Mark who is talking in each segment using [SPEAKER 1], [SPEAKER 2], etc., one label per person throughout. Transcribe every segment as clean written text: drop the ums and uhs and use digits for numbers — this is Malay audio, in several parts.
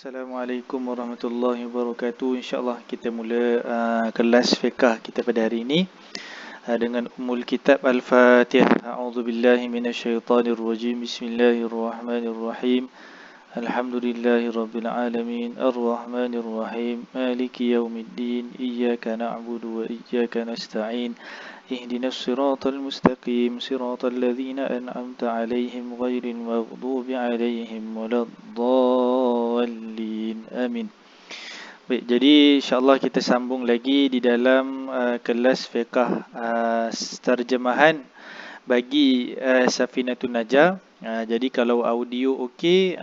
[SPEAKER 1] Assalamualaikum warahmatullahi wabarakatuh. InsyaAllah kita mula kelas fiqah kita pada hari ini dengan Ummul Kitab Al-Fatihah. A'udzubillahi minasyaitanirrajim. Bismillahirrahmanirrahim. Alhamdulillahirabbil alamin. Arrahmanirrahim. Maliki yaumiddin. Iyyaka na'budu wa iyyaka nasta'in. Ihdinas siratal mustaqim. Siratal ladzina an'amta 'alaihim ghairil maghdubi 'alaihim waladdallin. Amin. Baik, jadi insya-Allah kita sambung lagi di dalam kelas fiqh terjemahan bagi Safinatun Najah. Jadi kalau audio okey,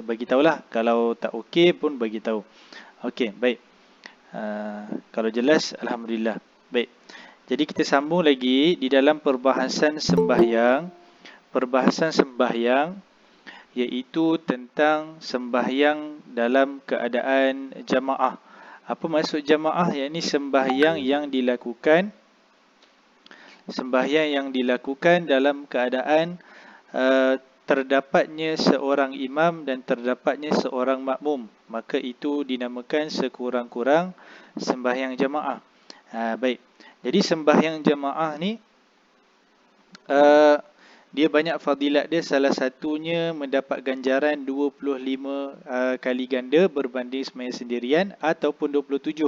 [SPEAKER 1] bagi tahulah. Kalau tak okey pun bagi tahu. Okey, baik. Kalau jelas, alhamdulillah. Baik. Jadi kita sambung lagi di dalam perbahasan sembahyang. Perbahasan sembahyang iaitu tentang sembahyang dalam keadaan jamaah. Apa maksud jamaah? Yakni sembahyang yang dilakukan dalam keadaan terdapatnya seorang imam dan terdapatnya seorang makmum. Maka itu dinamakan sekurang-kurang sembahyang jamaah. Baik. Jadi sembahyang jamaah ni dia banyak fadilat dia. Salah satunya mendapat ganjaran 25 kali ganda berbanding sembahyang sendirian ataupun 27.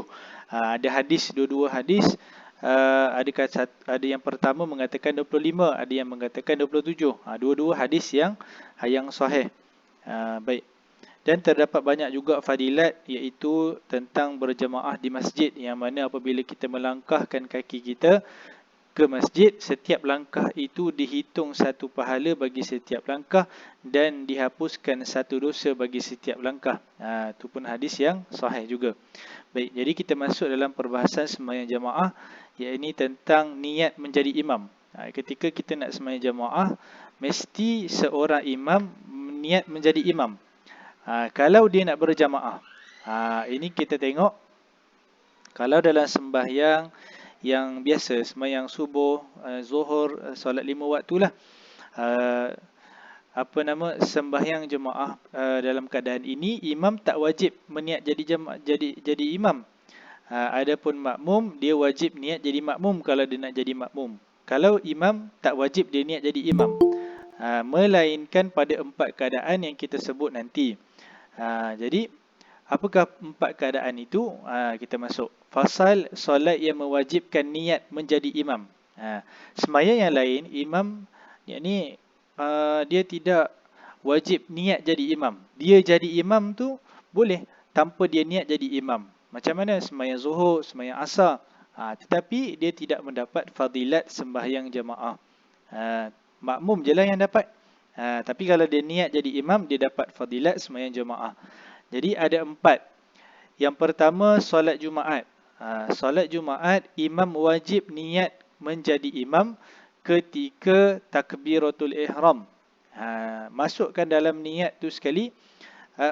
[SPEAKER 1] Ada hadis, dua-dua hadis. Ada yang pertama mengatakan 25, ada yang mengatakan 27. Dua-dua hadis yang sahih. Baik. Dan terdapat banyak juga fadilat iaitu tentang berjamaah di masjid, yang mana apabila kita melangkahkan kaki kita ke masjid, setiap langkah itu dihitung satu pahala bagi setiap langkah dan dihapuskan satu dosa bagi setiap langkah. Itu pun hadis yang sahih juga. Baik, jadi kita masuk dalam perbahasan sembahyang jamaah, iaitu tentang niat menjadi imam. Ketika kita nak sembahyang jamaah, mesti seorang imam niat menjadi imam. Kalau dia nak berjamaah, ini kita tengok. Kalau dalam sembahyang yang biasa, sembahyang subuh, zuhur, solat 5 waktu lah, sembahyang jemaah dalam keadaan ini, imam tak wajib meniat jadi imam. Adapun makmum, dia wajib niat jadi makmum kalau dia nak jadi makmum. Kalau imam, tak wajib dia niat jadi imam, melainkan pada 4 keadaan yang kita sebut nanti. Jadi apakah 4 keadaan itu? Kita masuk fasal solat yang mewajibkan niat menjadi imam. Sembahyang yang lain, imam yakni dia tidak wajib niat jadi imam. Dia jadi imam tu boleh tanpa dia niat jadi imam. Macam mana sembahyang zuhur, sembahyang asar. Tetapi dia tidak mendapat fadilat sembahyang jamaah. Makmum je lah yang dapat. Tapi kalau dia niat jadi imam, dia dapat fadilat sembahyang jamaah. Jadi ada 4. Yang pertama, solat Jumaat. Solat Jumaat, imam wajib niat menjadi imam ketika takbiratul ihram. Masukkan dalam niat tu sekali,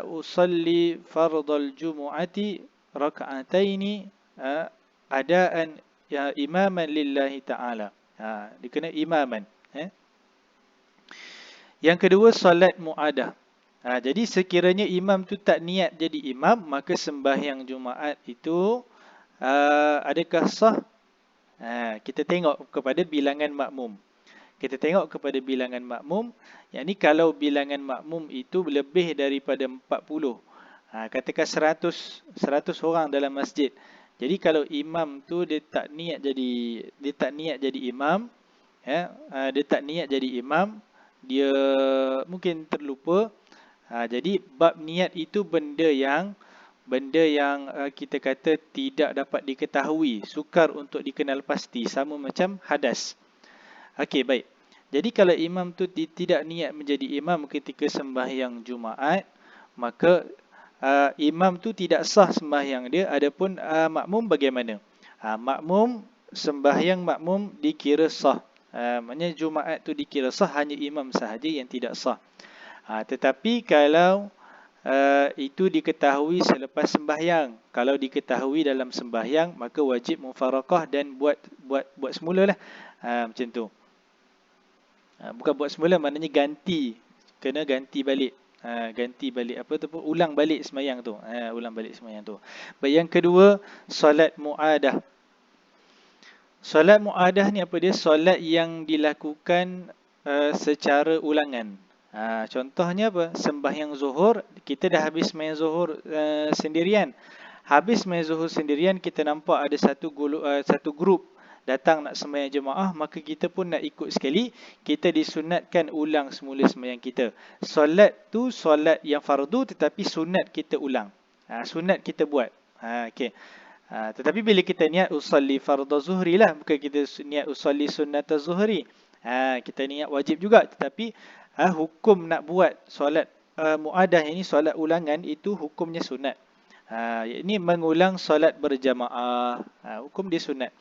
[SPEAKER 1] usalli fardal jumu'ati raka'ataini adaan imaman lillahi ta'ala. Dia kena imaman. Yang kedua, solat mu'adah. Jadi sekiranya imam tu tak niat jadi imam, maka sembahyang Jumaat itu adakah sah? Kita tengok kepada bilangan makmum. Yakni kalau bilangan makmum itu lebih daripada 40. Katakan 100 orang dalam masjid. Jadi kalau imam tu dia tak niat jadi imam, dia tak niat jadi imam, dia mungkin terlupa. Jadi bab niat itu benda yang kita kata tidak dapat diketahui, sukar untuk dikenal pasti, sama macam hadas. Okey, baik. Jadi kalau imam tu tidak niat menjadi imam ketika sembahyang Jumaat, maka imam tu tidak sah sembahyang dia. Adapun makmum bagaimana? Sembahyang makmum dikira sah. Maknanya Jumaat tu dikira sah, hanya imam sahaja yang tidak sah. Tetapi kalau itu diketahui selepas sembahyang, kalau diketahui dalam sembahyang, maka wajib mufarakah dan buat semula lah. Macam tu. Bukan buat semula, maknanya kena ganti balik. ganti balik apa tu, ulang balik sembahyang tu. Ulang balik sembahyang tu. Baik, yang kedua, solat muadah. Solat muadah ni apa dia? Solat yang dilakukan secara ulangan. Contohnya apa? Sembahyang zuhur, kita dah habis sembahyang zuhur sendirian. Habis sembahyang zuhur sendirian, kita nampak ada satu grup datang nak sembahyang jemaah, maka kita pun nak ikut sekali. Kita disunatkan ulang semula sembahyang kita. Solat tu solat yang fardu, tetapi sunat kita ulang. Sunat kita buat. Okey. Tetapi bila kita niat usalli fardhu zuhri lah, bukan kita niat usalli sunnat zuhri. Kita niat wajib juga, tetapi hukum nak buat solat muadah ini, solat ulangan, itu hukumnya sunat. Ini mengulang solat berjamaah. Hukum dia sunat.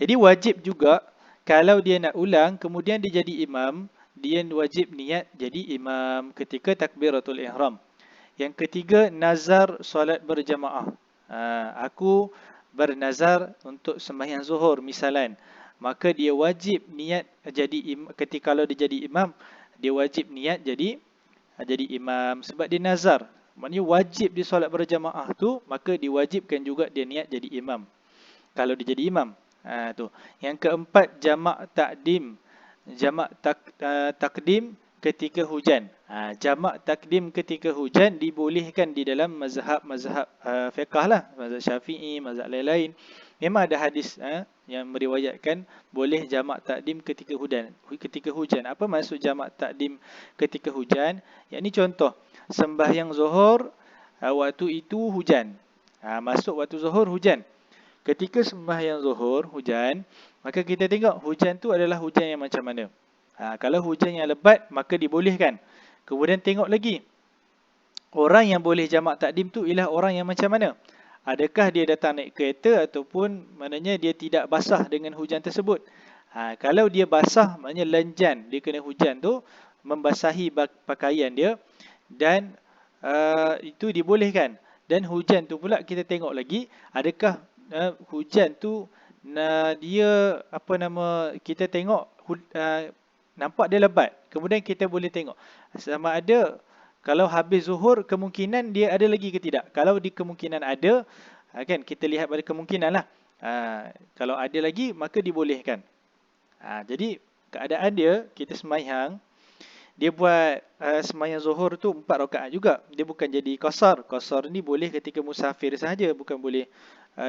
[SPEAKER 1] Jadi wajib juga kalau dia nak ulang kemudian dia jadi imam, dia wajib niat jadi imam ketika takbiratul ihram. Yang ketiga, nazar solat berjamaah. Aku bernazar untuk sembahyang zuhur misalan, maka dia wajib niat jadi ketika kalau dia jadi imam, dia wajib niat jadi imam sebab dia nazar. Maknanya wajib dia solat berjamaah tu, maka diwajibkan juga dia niat jadi imam kalau dia jadi imam. Tu. Yang keempat, jamak takdim. Jamak takdim ketika hujan. Jamak takdim ketika hujan dibolehkan di dalam mazhab fiqh lah, mazhab Syafi'i, mazhab lain-lain. Memang ada hadis yang meriwayatkan boleh jamak takdim ketika hujan. Apa maksud jamak takdim ketika hujan? Yang ni contoh, sembahyang zuhur waktu itu hujan. Masuk waktu zuhur hujan. Ketika sembahyang zuhur hujan, maka kita tengok hujan tu adalah hujan yang macam mana. Kalau hujan yang lebat, maka dibolehkan. Kemudian tengok lagi, orang yang boleh jamak takdim tu ialah orang yang macam mana. Adakah dia datang naik kereta ataupun maknanya dia tidak basah dengan hujan tersebut. Kalau dia basah, maknanya lenjan, dia kena hujan tu membasahi pakaian dia, dan itu dibolehkan. Dan hujan tu pula kita tengok lagi, adakah hujan tu dia kita tengok nampak dia lebat. Kemudian kita boleh tengok sama ada kalau habis zuhur kemungkinan dia ada lagi ke tidak. Kalau di kemungkinan ada, kan kita lihat pada kemungkinan lah. Kalau ada lagi maka dibolehkan. Jadi keadaan dia, kita sembahyang, dia buat sembahyang zuhur tu 4 rakaat juga. Dia bukan jadi qasar. Qasar ni boleh ketika musafir sahaja, bukan boleh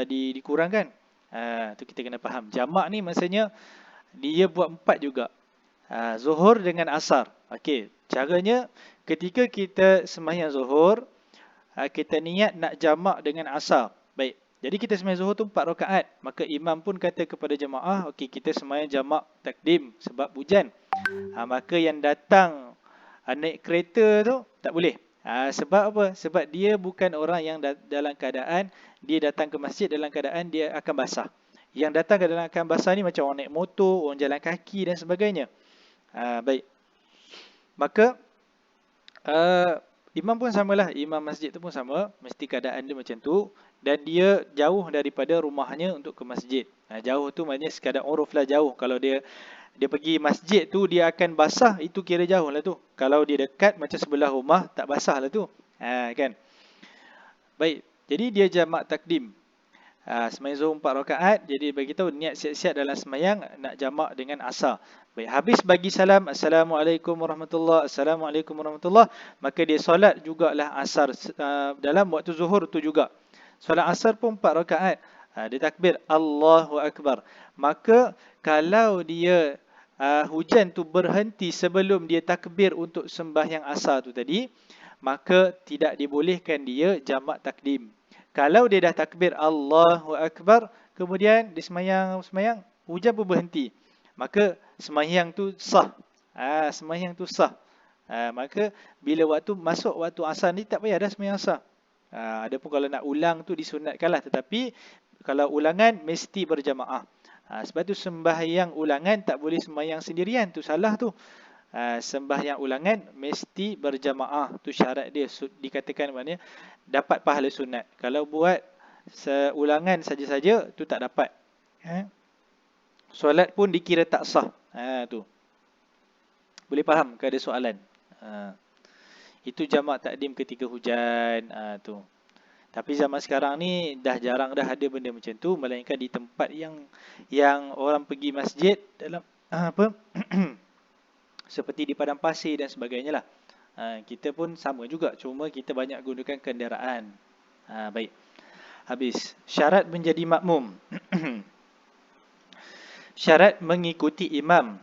[SPEAKER 1] dikurangkan. Tu kita kena faham. Jamak ni maksudnya dia buat 4 juga. Zuhur dengan asar. Okey, caranya ketika kita sembahyang zuhur, kita niat nak jamak dengan asar. Baik. Jadi kita sembahyang zuhur tu 4 rakaat. Maka imam pun kata kepada jemaah, okey, kita sembahyang jamak takdim sebab hujan. Maka yang datang naik kereta tu tak boleh. Sebab apa? Sebab dia bukan orang yang dalam keadaan dia datang ke masjid dalam keadaan dia akan basah. Yang datang ke dalam keadaan basah ni macam orang naik motor, orang jalan kaki dan sebagainya. Baik. Maka imam pun samalah, imam masjid tu pun sama, mesti keadaan dia macam tu, dan dia jauh daripada rumahnya untuk ke masjid. Jauh tu maknanya sekadar uruf lah jauh. Kalau dia pergi masjid tu dia akan basah, itu kira jauh lah tu. Kalau dia dekat macam sebelah rumah, tak basah lah tu. Kan? Baik, jadi dia jamak takdim. Sembahyang zuhur 4 rakaat, jadi bagi tahu niat siap-siap dalam sembahyang nak jamak dengan asar. Baik, habis bagi salam, Assalamualaikum warahmatullahi, Assalamualaikum warahmatullahi, maka dia solat jugalah asar dalam waktu zuhur tu juga. Solat asar pun 4 rakaat. Dia takbir Allahu Akbar. Maka kalau dia hujan tu berhenti sebelum dia takbir untuk sembahyang asar tu tadi, maka tidak dibolehkan dia jamak takdim. Kalau dia dah takbir Allahu Akbar, kemudian dia sembahyang, hujan pun berhenti, maka sembahyang tu sah. Sembahyang tu sah. Maka bila masuk waktu asar ni tak payah dah sembahyang asar. Adapun kalau nak ulang tu disunatkanlah, tetapi kalau ulangan mesti berjamaah. Sebab tu sembahyang ulangan tak boleh sembahyang sendirian, tu salah tu. Sembahyang ulangan mesti berjamaah, tu syarat dia. Dikatakan maknanya dapat pahala sunat. Kalau buat seulangan saja-saja tu tak dapat. Solat pun dikira tak sah. Tu. Boleh faham ke ada soalan? Itu jamak takdim ketika hujan. Tu. Tapi zaman sekarang ni dah jarang dah ada benda macam tu, melainkan di tempat yang orang pergi masjid dalam apa seperti di padang pasir dan sebagainya lah. Kita pun sama juga, cuma kita banyak gunakan kenderaan. Baik. Habis. Syarat menjadi makmum. Syarat mengikuti imam,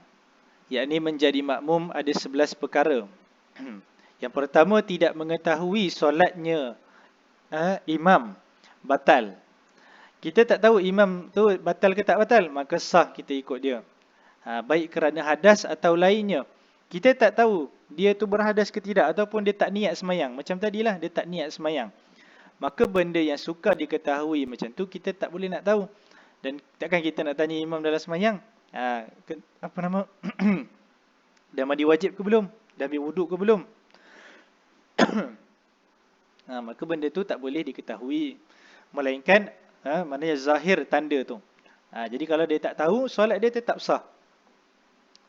[SPEAKER 1] yakni menjadi makmum, ada 11 perkara. Yang pertama, tidak mengetahui solatnya imam batal. Kita tak tahu imam tu batal ke tak batal, maka sah kita ikut dia. Baik kerana hadas atau lainnya. Kita tak tahu dia tu berhadas ke tidak, ataupun dia tak niat semayang. Macam tadilah, dia tak niat semayang. Maka benda yang sukar diketahui macam tu, kita tak boleh nak tahu. Dan takkan kita nak tanya imam dalam semayang, dah mandi wajib ke belum? Dah ambil wuduk ke belum? Maka benda tu tak boleh diketahui, melainkan maknanya zahir tanda tu. Jadi kalau dia tak tahu, solat dia tetap sah.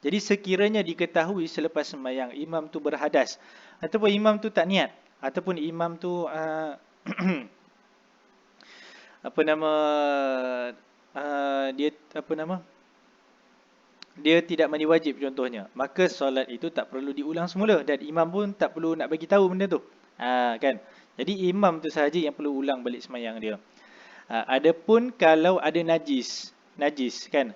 [SPEAKER 1] Jadi sekiranya diketahui selepas sembahyang imam tu berhadas, ataupun imam tu tak niat, ataupun imam tu dia tidak mandi wajib contohnya, maka solat itu tak perlu diulang semula, dan imam pun tak perlu nak bagi tahu benda tu. Kan? Jadi imam tu sahaja yang perlu ulang balik sembahyang dia. Adapun kalau ada najis kan,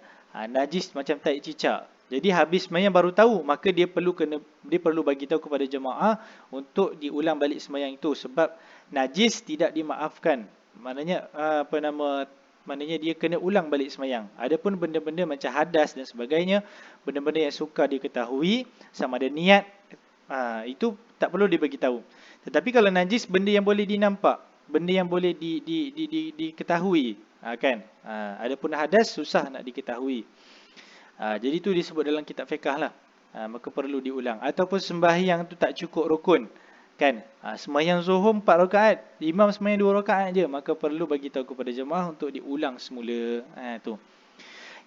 [SPEAKER 1] najis macam tai cicak, jadi habis sembahyang baru tahu, maka dia perlu bagi tahu kepada jemaah untuk diulang balik sembahyang itu, sebab najis tidak dimaafkan. Maknanya dia kena ulang balik sembahyang. Adapun benda-benda macam hadas dan sebagainya, benda-benda yang sukar diketahui sama ada niat, itu tak perlu dibagi tahu. Tetapi kalau najis, benda yang boleh dinampak, benda yang boleh diketahui, kan. Adapun hadas susah nak diketahui. Jadi itu disebut dalam kitab fiqh lah. Maka perlu diulang. Ataupun sembahyang tu tak cukup rukun, kan. Sembahyang zuhur 4 rakaat, imam sembahyang 2 rakaat je, maka perlu bagi tahu kepada jemaah untuk diulang semula. Tu.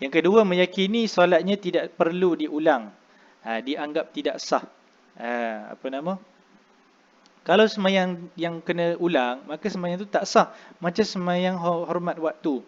[SPEAKER 1] Yang kedua, meyakini solatnya tidak perlu diulang, dianggap tidak sah. Kalau sembahyang yang kena ulang, maka sembahyang tu tak sah, macam sembahyang hormat waktu.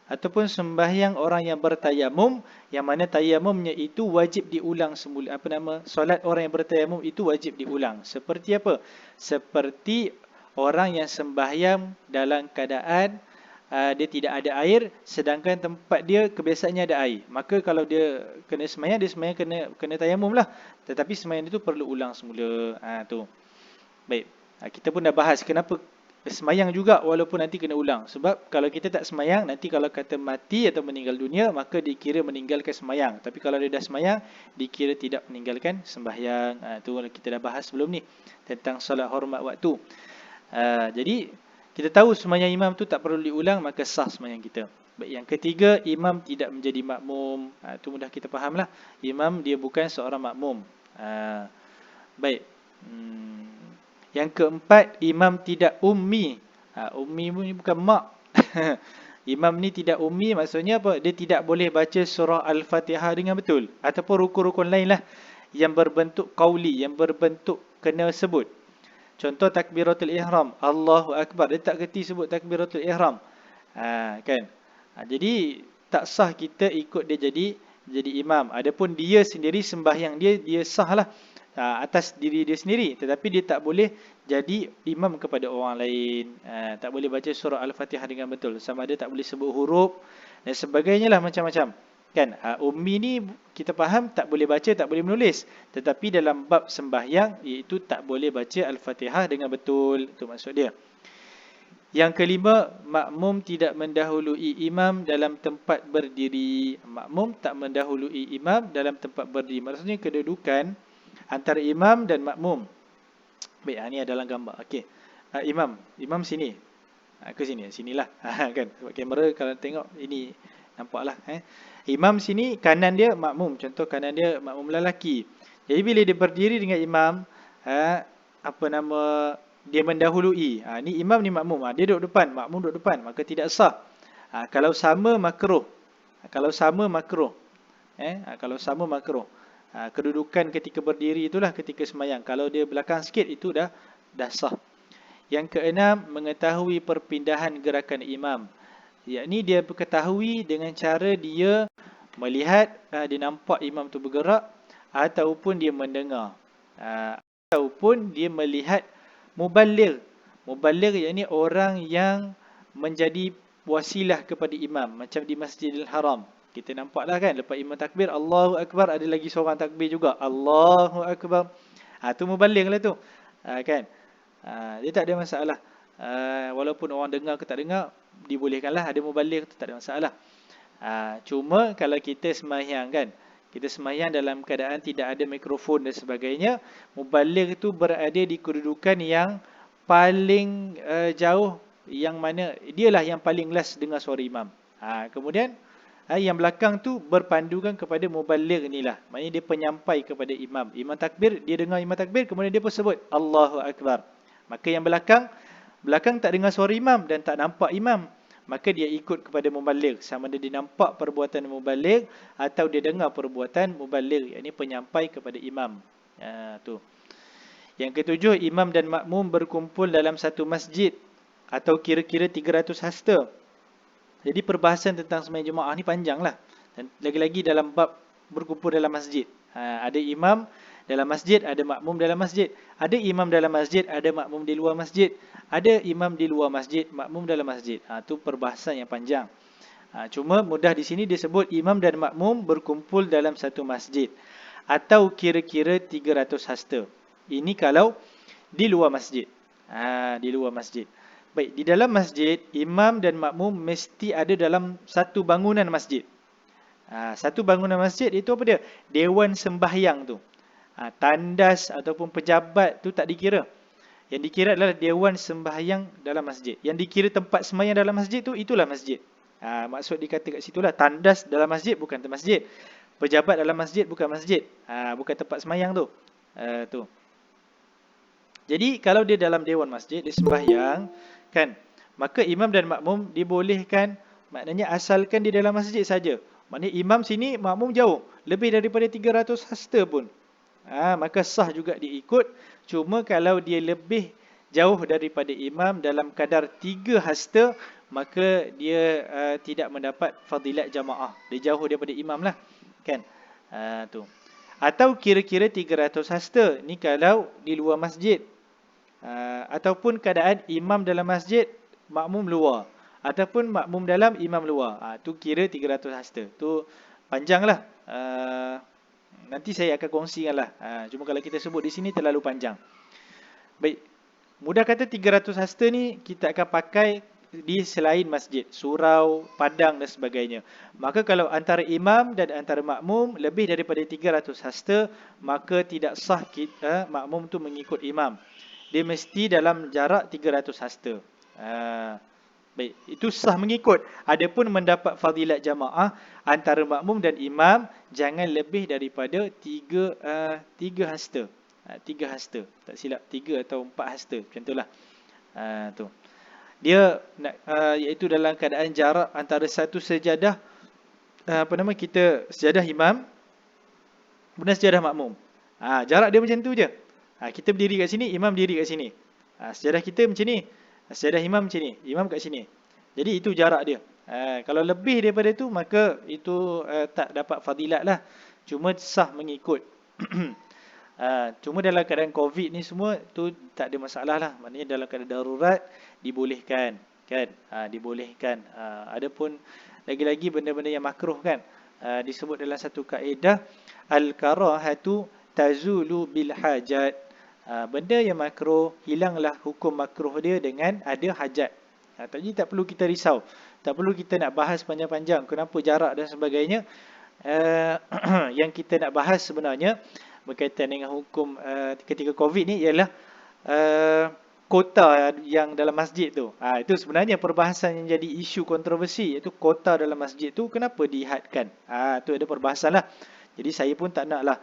[SPEAKER 1] Ataupun sembahyang orang yang bertayamum, yang mana tayamumnya itu wajib diulang semula. Solat orang yang bertayamum itu wajib diulang. Seperti apa? Seperti orang yang sembahyang dalam keadaan dia tidak ada air, sedangkan tempat dia kebiasaannya ada air. Maka kalau dia kena sembahyang, dia sembahyang kena tayamum lah. Tetapi sembahyang itu perlu ulang semula. Tu. Baik. Kita pun dah bahas kenapa semayang juga walaupun nanti kena ulang. Sebab kalau kita tak semayang, nanti kalau kata mati atau meninggal dunia, maka dikira meninggalkan semayang. Tapi kalau dia dah semayang, dikira tidak meninggalkan sembahyang. Itu kita dah bahas sebelum ni, tentang solat hormat waktu. Jadi, kita tahu semayang imam tu tak perlu diulang, maka sah semayang kita. Baik, yang ketiga, imam tidak menjadi makmum. Itu mudah kita faham lah. Imam dia bukan seorang makmum. Baik. Yang keempat, imam tidak ummi. Ummi ni bukan mak. Imam ni tidak ummi, maksudnya apa? Dia tidak boleh baca surah Al-Fatihah dengan betul, ataupun rukun-rukun lain lah yang berbentuk qauli, yang berbentuk kena sebut. Contoh takbiratul ihram, Allahu Akbar, dia tak kerti sebut takbiratul ihram. Kan? Jadi tak sah kita ikut dia jadi imam. Adapun dia sendiri sembahyang dia sah lah atas diri dia sendiri, tetapi dia tak boleh jadi imam kepada orang lain. Tak boleh baca surah Al-Fatihah dengan betul, sama ada tak boleh sebut huruf dan sebagainya lah, macam-macam. Kan? Ummi ni kita faham tak boleh baca, tak boleh menulis, tetapi dalam bab sembahyang, iaitu tak boleh baca Al-Fatihah dengan betul. Itu maksud dia. Yang kelima, makmum tidak mendahului imam dalam tempat berdiri. Makmum tak mendahului imam dalam tempat berdiri, maksudnya kedudukan antara imam dan makmum. Baik, ni ada dalam gambar. Okey. Imam sini. Ke sini, sinilah. Kan? Sebab kamera kalau tengok ini nampaklah, Imam sini, kanan dia makmum. Contoh kanan dia makmum lelaki. Jadi bila dia berdiri dengan imam, dia mendahului. Ni imam ni makmum. Dia duduk depan, makmum duduk depan, maka tidak sah. Kalau sama makruh. Kalau sama makruh. Kalau sama makruh. Kedudukan ketika berdiri itulah ketika sembahyang. Kalau dia belakang sikit itu dah sah. Yang keenam, mengetahui perpindahan gerakan imam. Yakni dia ketahui dengan cara dia melihat, dia nampak imam tu bergerak, ataupun dia mendengar, ataupun dia melihat muballigh. Muballigh yakni orang yang menjadi wasilah kepada imam, macam di Masjidil Haram. Kita nampaklah kan, lepas imam takbir, Allahu Akbar, ada lagi seorang takbir juga, Allahu Akbar. Tu muballigh lah tu. Kan? Dia tak ada masalah. Walaupun orang dengar ke tak dengar, dibolehkanlah ada muballigh tu, tak ada masalah. Cuma kalau kita sembahyang kan, kita sembahyang dalam keadaan tidak ada mikrofon dan sebagainya, muballigh itu berada di kedudukan yang paling jauh, yang mana dialah yang paling last dengar suara imam. Kemudian yang belakang tu berpandukan kepada muballigh inilah. Maknanya dia penyampai kepada imam. Imam takbir, dia dengar imam takbir, kemudian dia pun sebut Allahu Akbar. Maka yang belakang tak dengar suara imam dan tak nampak imam, maka dia ikut kepada muballigh. Sama ada dia nampak perbuatan muballigh atau dia dengar perbuatan muballigh, yakni penyampai kepada imam. Tu. Yang ketujuh, imam dan makmum berkumpul dalam satu masjid atau kira-kira 300 hasta. Jadi perbahasan tentang sembahyang jemaah ni panjang lah. Dan lagi-lagi dalam bab berkumpul dalam masjid. Ada imam dalam masjid, ada makmum dalam masjid. Ada imam dalam masjid, ada makmum di luar masjid. Ada imam di luar masjid, makmum dalam masjid. Itu perbahasan yang panjang. Cuma mudah di sini disebut imam dan makmum berkumpul dalam satu masjid. Atau kira-kira 300 hasta. Ini kalau di luar masjid. Di luar masjid. Baik, di dalam masjid, imam dan makmum mesti ada dalam satu bangunan masjid. Satu bangunan masjid itu apa dia? Dewan sembahyang tu. Tandas ataupun pejabat tu tak dikira. Yang dikira adalah dewan sembahyang dalam masjid. Yang dikira tempat sembahyang dalam masjid tu, itulah masjid. Maksud dikata kat situlah, tandas dalam masjid bukan tempat masjid. Pejabat dalam masjid bukan masjid. Bukan tempat sembahyang tu. Tu. Jadi kalau dia dalam dewan masjid, dia sembahyang, kan, maka imam dan makmum dibolehkan, maknanya asalkan di dalam masjid saja. Maknanya imam sini, makmum jauh, lebih daripada 300 hasta pun, maka sah juga diikut. Cuma kalau dia lebih jauh daripada imam dalam kadar 3 hasta, maka dia tidak mendapat fadilat jamaah. Dia jauh daripada imam lah, kan. Tu. Atau kira-kira 300 hasta, ni kalau di luar masjid. Ataupun keadaan imam dalam masjid, makmum luar, ataupun makmum dalam, imam luar. Tu kira 300 hasta. Tu panjanglah. Nanti saya akan kongsikanlah. Cuma kalau kita sebut di sini terlalu panjang. Baik. Mudah kata 300 hasta ni kita akan pakai di selain masjid, surau, padang dan sebagainya. Maka kalau antara imam dan antara makmum lebih daripada 300 hasta, maka tidak sah makmum tu mengikut imam. Dia mesti dalam jarak 300 hasta. Baik, itu sah mengikut. Adapun mendapat fadilat jamaah antara makmum dan imam, jangan lebih daripada 3 hasta. 3 hasta. Tak silap, 3 atau 4 hasta. Macam itulah. Tu. Dia iaitu dalam keadaan jarak antara satu sejadah, sejadah imam kemudian sejadah makmum. Jarak dia macam tu je. Kita berdiri kat sini, imam berdiri kat sini. Sejadah kita macam ni, sejadah imam macam ni, imam kat sini. Jadi itu jarak dia. Kalau lebih daripada tu, maka itu tak dapat fadilat lah. Cuma sah mengikut. Cuma dalam keadaan COVID ni semua, tu tak ada masalah lah. Maknanya dalam keadaan darurat, dibolehkan. Kan? Dibolehkan. Adapun lagi-lagi benda-benda yang makruh kan. Disebut dalam satu kaedah, al-karahatu tazulu bil hajat. Benda yang makruh, hilanglah hukum makruh dia dengan ada hajat. Jadi tak perlu kita risau. Tak perlu kita nak bahas panjang-panjang kenapa jarak dan sebagainya. Yang kita nak bahas sebenarnya berkaitan dengan hukum ketika COVID ni ialah kota yang dalam masjid tu. Itu sebenarnya perbahasan yang jadi isu kontroversi, iaitu kota dalam masjid tu kenapa dihadkan. Tu ada perbahasan lah. Jadi saya pun tak nak lah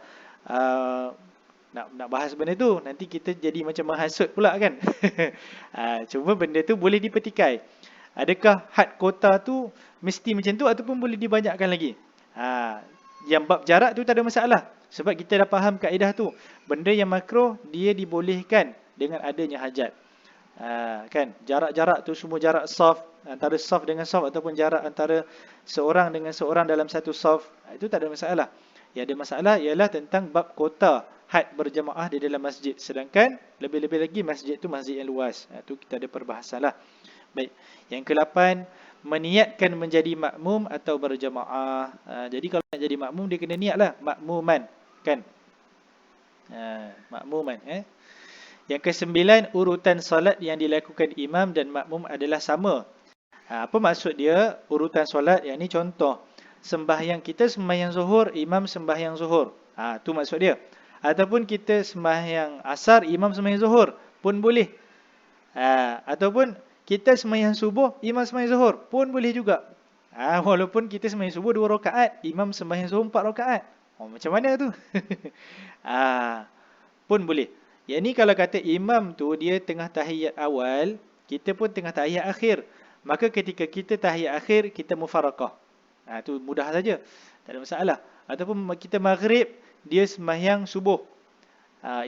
[SPEAKER 1] nak bahas benda tu, nanti kita jadi macam menghasut pula kan. Cuma benda tu boleh dipetikai. Adakah had kota tu mesti macam tu ataupun boleh dibanyakkan lagi? Yang bab jarak tu tak ada masalah. Sebab kita dah faham kaedah tu. Benda yang makruh, dia dibolehkan dengan adanya hajat. Kan, jarak-jarak tu semua jarak saf, antara saf dengan saf, ataupun jarak antara seorang dengan seorang dalam satu saf, itu tak ada masalah. Yang ada masalah ialah tentang bab kota had berjamaah di dalam masjid. Sedangkan lebih-lebih lagi masjid tu masjid yang luas. Itu kita ada perbahasan lah. Baik. Yang ke-8, meniatkan menjadi makmum atau berjamaah. Jadi kalau nak jadi makmum, dia kena niat lah, makmuman, kan? Makmuman. Yang ke-9, urutan solat yang dilakukan imam dan makmum adalah sama. Apa maksud dia urutan solat? Yang ni contoh, sembahyang kita sembahyang zuhur, imam sembahyang zuhur. Tu maksud dia. Ataupun kita sembahyang asar, imam sembahyang zuhur pun boleh. Ataupun kita sembahyang subuh, imam sembahyang zuhur pun boleh juga. Walaupun kita sembahyang subuh 2 rakaat, imam sembahyang zuhur 4 rakaat. Macam mana tu? Pun boleh. Yang ni kalau kata imam tu dia tengah tahiyat awal, kita pun tengah tahiyat akhir, maka ketika kita tahiyat akhir, kita mufarakah. Tu mudah saja, tak ada masalah. Ataupun kita maghrib, dia sembahyang subuh,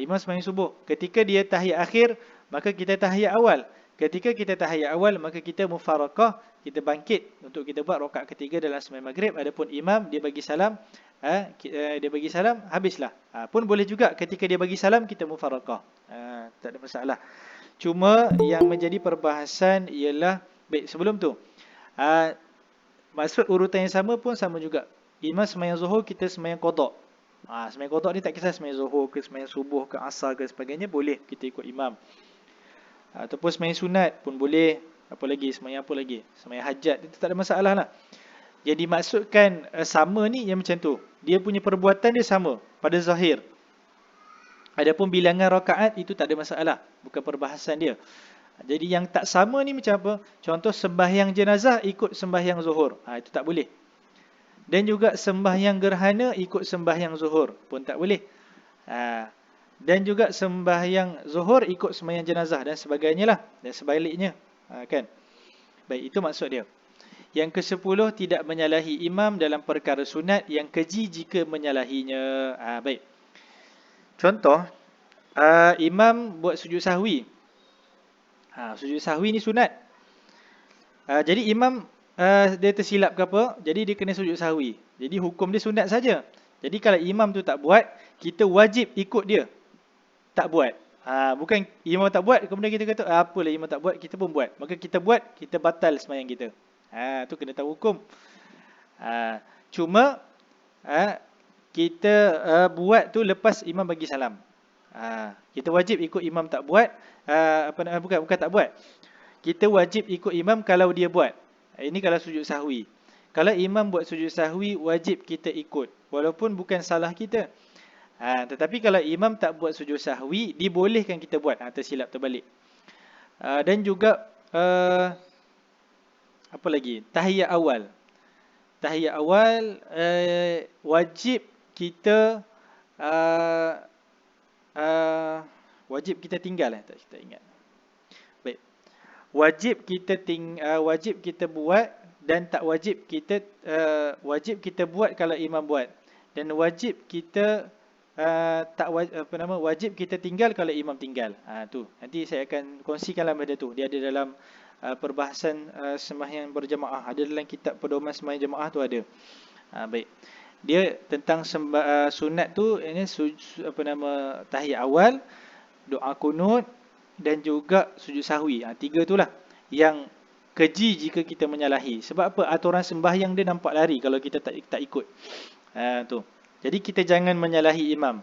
[SPEAKER 1] imam sembahyang subuh. Ketika dia tahiyat akhir, maka kita tahiyat awal. Ketika kita tahiyat awal, maka kita mufarakah, kita bangkit untuk kita buat rakaat ketiga dalam sembahyang maghrib. Adapun imam, dia bagi salam, dia bagi salam, habislah. Pun boleh juga ketika dia bagi salam, kita mufarakah. Tak ada masalah. Cuma yang menjadi perbahasan ialah, baik, sebelum tu, maksud urutan yang sama pun sama juga. Imam sembahyang zuhur, kita sembahyang qada. Sembahyang qada ni tak kisah sembahyang zuhur ke sembahyang subuh ke asar ke sebagainya, boleh kita ikut imam. Ataupun sembahyang sunat pun boleh. Apa lagi? Sembahyang apa lagi? Sembahyang hajat, itu tak ada masalah lah. Jadi maksudkan sama ni yang macam tu, dia punya perbuatan dia sama pada zahir. Adapun bilangan rakaat itu tak ada masalah, bukan perbahasan dia. Jadi yang tak sama ni macam apa? Contoh sembahyang jenazah ikut sembahyang zuhur, itu tak boleh. Dan juga sembahyang gerhana ikut sembahyang zuhur pun tak boleh. Dan juga sembahyang zuhur ikut sembahyang jenazah dan sebagainya lah, dan sebaliknya, kan? Baik, itu maksud dia. Yang ke-10, tidak menyalahi imam dalam perkara sunat yang keji jika menyalahinya. Baik. Contoh, imam buat sujud sahwi. Sujud sahwi ni sunat. Jadi imam dia tersilap ke apa, jadi dia kena sujud sahwi. Jadi hukum dia sunat saja. Jadi kalau imam tu tak buat, kita wajib ikut dia tak buat. Bukan imam tak buat, kemudian kita kata apalah imam tak buat, kita pun buat. Maka kita buat, kita batal sembahyang kita. Tu kena tahu hukum. Cuma kita buat tu lepas imam bagi salam. Kita wajib ikut imam tak buat. Bukan tak buat. Kita wajib ikut imam kalau dia buat. Ini kalau sujud sahwi. Kalau imam buat sujud sahwi, wajib kita ikut, walaupun bukan salah kita. Tetapi kalau imam tak buat sujud sahwi, dibolehkan kita buat. Tersilap terbalik. Dan juga apa lagi? Tahiyat awal. Tahiyat awal wajib kita wajib kita tinggal. Tak kita ingat. Baik. Wajib kita buat, dan tak wajib kita wajib kita buat kalau imam buat, dan wajib kita wajib kita tinggal kalau imam tinggal. Tu nanti saya akan kongsikanlah benda tu. Dia ada dalam perbahasan sembahyang berjamaah, ada dalam kitab pedoman sembahyang jamaah tu ada. Baik. Dia tentang sunat tu, ini tahiyat awal, doa kunut, dan juga sujud sahwi. 3 itulah yang keji jika kita menyalahi. Sebab apa? Aturan sembahyang dia nampak lari kalau kita tak ikut. Tu. Jadi kita jangan menyalahi imam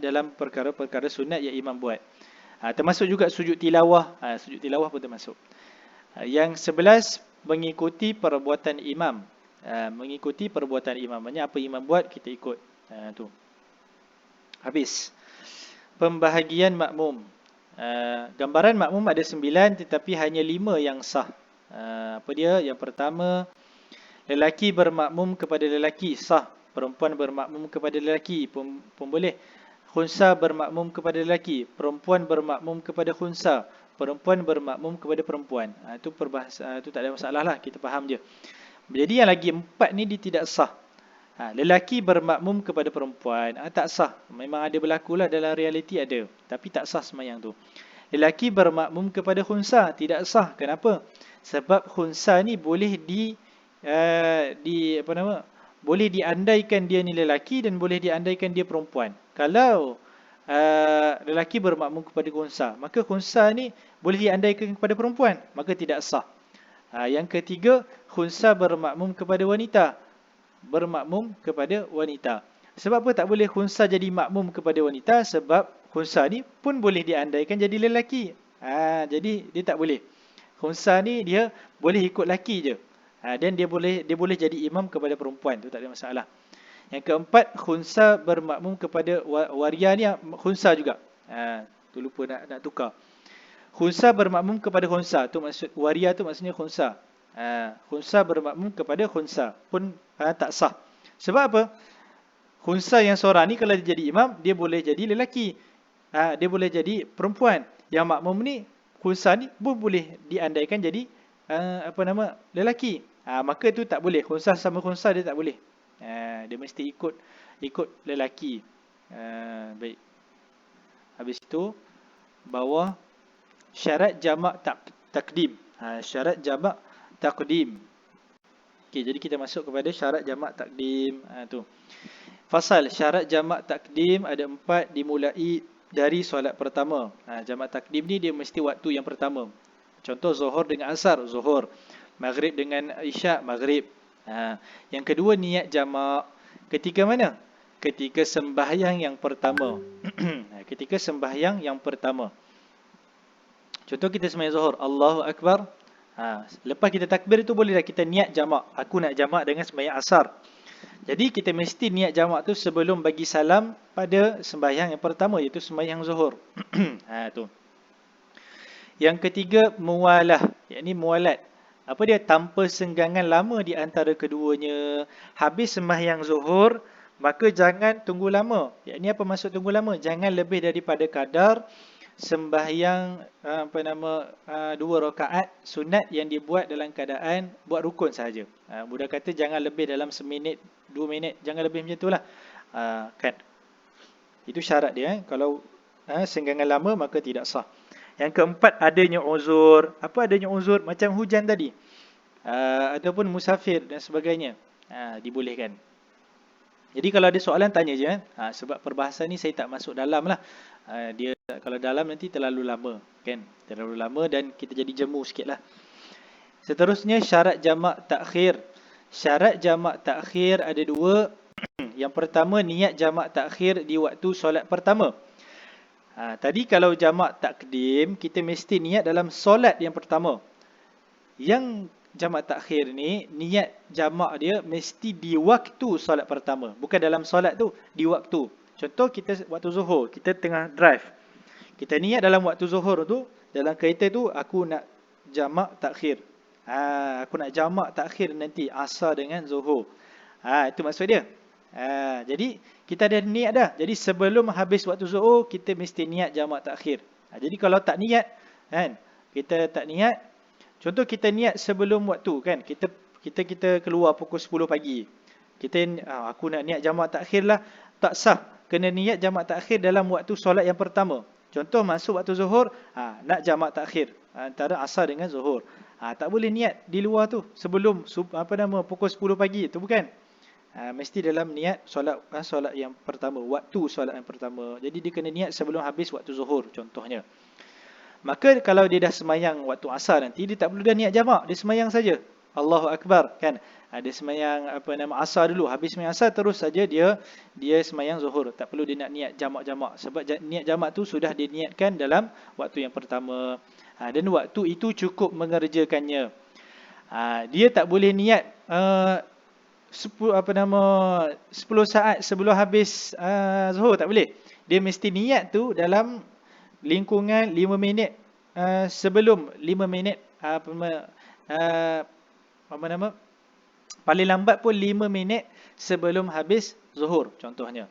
[SPEAKER 1] dalam perkara-perkara sunat yang imam buat. Termasuk juga sujud tilawah. Sujud tilawah pun termasuk. Yang 11, mengikuti perbuatan imam. Mengikuti perbuatan imam. Maksudnya apa imam buat, kita ikut. Tu. Habis. Pembahagian makmum. Gambaran makmum ada 9, tetapi hanya 5 yang sah. Apa dia? Yang pertama, lelaki bermakmum kepada lelaki, sah. Perempuan bermakmum kepada lelaki pun boleh. Khunsa bermakmum kepada lelaki, perempuan bermakmum kepada khunsa, perempuan bermakmum kepada perempuan. Itu perbahasan, itu tak ada masalah lah, kita faham je. Jadi yang lagi 4 ni dia tidak sah. Lelaki bermakmum kepada perempuan, tak sah. Memang ada berlakulah dalam realiti ada, tapi tak sah sembahyang tu. Lelaki bermakmum kepada khunsa, tidak sah. Kenapa? Sebab khunsa ni boleh boleh diandaikan dia ni lelaki dan boleh diandaikan dia perempuan. Kalau lelaki bermakmum kepada khunsa, maka khunsa ni boleh diandaikan kepada perempuan, maka tidak sah. Yang ketiga, khunsa bermakmum kepada wanita. Bermakmum kepada wanita. Sebab apa tak boleh khunsa jadi makmum kepada wanita? Sebab khunsa ni pun boleh diandaikan jadi lelaki. Jadi dia tak boleh. Khunsa ni dia boleh ikut lelaki je. Dan dia boleh jadi imam kepada perempuan, tu tak ada masalah. Yang keempat, khunsa bermakmum kepada waria ni khunsa juga. Tu lupa nak tukar. Khunsa bermakmum kepada khunsa, tu maksud waria tu maksudnya khunsa. Khunsa bermakmum kepada khunsa pun tak sah. Sebab apa? Khunsa yang seorang ni kalau dia jadi imam, dia boleh jadi lelaki, dia boleh jadi perempuan. Yang makmum ni, khunsa ni pun boleh diandaikan jadi lelaki. Maka tu tak boleh. Khunsa sama khunsa dia tak boleh. Dia mesti ikut lelaki. Baik. Habis itu bawah syarat jamak takdim. Syarat jamak takdim. Okey, jadi kita masuk kepada syarat jamak takdim. Tu. Fasal syarat jamak takdim ada 4, dimulai dari solat pertama. Jamak takdim ni dia mesti waktu yang pertama. Contoh Zuhur dengan Asar, Zuhur. Maghrib dengan Isyak, Maghrib. Yang kedua, niat jamak. Ketika mana? Ketika sembahyang yang pertama. Ketika sembahyang yang pertama. Contoh kita sembahyang Zuhur, Allahu Akbar. Lepas kita takbir itu bolehlah kita niat jamak. Aku nak jamak dengan sembahyang Asar. Jadi kita mesti niat jamak tu sebelum bagi salam pada sembahyang yang pertama, iaitu sembahyang Zuhur. Tu. Yang ketiga, muwalah, yakni muwalat. Apa dia? Tanpa senggangan lama di antara keduanya. Habis sembahyang Zuhur, maka jangan tunggu lama. Yakni apa maksud tunggu lama? Jangan lebih daripada kadar sembahyang 2 rakaat sunat yang dibuat dalam keadaan buat rukun sahaja. Budak kata jangan lebih dalam seminit, 2 minit, jangan lebih macam itulah. Kan. Itu syarat dia. Kalau senggangan lama maka tidak sah. Yang keempat, adanya uzur. Apa adanya uzur? Macam hujan tadi. Ataupun musafir dan sebagainya. Dibolehkan. Jadi kalau ada soalan tanya je. Sebab perbahasan ni saya tak masuk dalam lah. Dia kalau dalam nanti terlalu lama. Kan? Terlalu lama dan kita jadi jemu sikit lah. Seterusnya syarat jamak takhir. Syarat jamak takhir ada 2. Yang pertama, niat jamak takhir di waktu solat pertama. Tadi kalau jamak takdim, kita mesti niat dalam solat yang pertama. Yang jamak takhir ni, niat jamak dia mesti di waktu solat pertama. Bukan dalam solat tu, di waktu. Contoh kita waktu Zuhur, kita tengah drive. Kita niat dalam waktu Zuhur tu, dalam kereta tu, aku nak jamak takhir. Aku nak jamak takhir nanti, Asar dengan Zuhur. Itu maksud dia. Jadi kita ada niat dah. Jadi sebelum habis waktu Zuhur, kita mesti niat jamak takhir. Jadi kalau tak niat, kan, kita tak niat. Contoh kita niat sebelum waktu, kan, kita keluar pukul 10 pagi. Aku nak niat jamak takhir lah, tak sah. Kena niat jamak takhir dalam waktu solat yang pertama. Contoh masuk waktu Zuhur, nak jamak takhir antara Asar dengan Zuhur. Tak boleh niat di luar tu sebelum pukul 10 pagi, tu bukan. Mesti dalam niat solat yang pertama, waktu solat yang pertama. Jadi dia kena niat sebelum habis waktu Zuhur contohnya. Maka kalau dia dah semayang waktu Asar nanti, dia tak perlu dah niat jamak, dia semayang saja. Allahu Akbar, kan. Dia semayang Asar dulu, habis semayang Asar terus saja dia semayang Zuhur. Tak perlu dia nak niat jamak-jamak, sebab niat jamak tu sudah diniatkan dalam waktu yang pertama. Dan waktu itu cukup mengerjakannya. Dia tak boleh niat 10 saat sebelum habis Zuhur, tak boleh. Dia mesti niat tu dalam lingkungan 5 minit sebelum 5 minit paling lambat pun 5 minit sebelum habis Zuhur contohnya.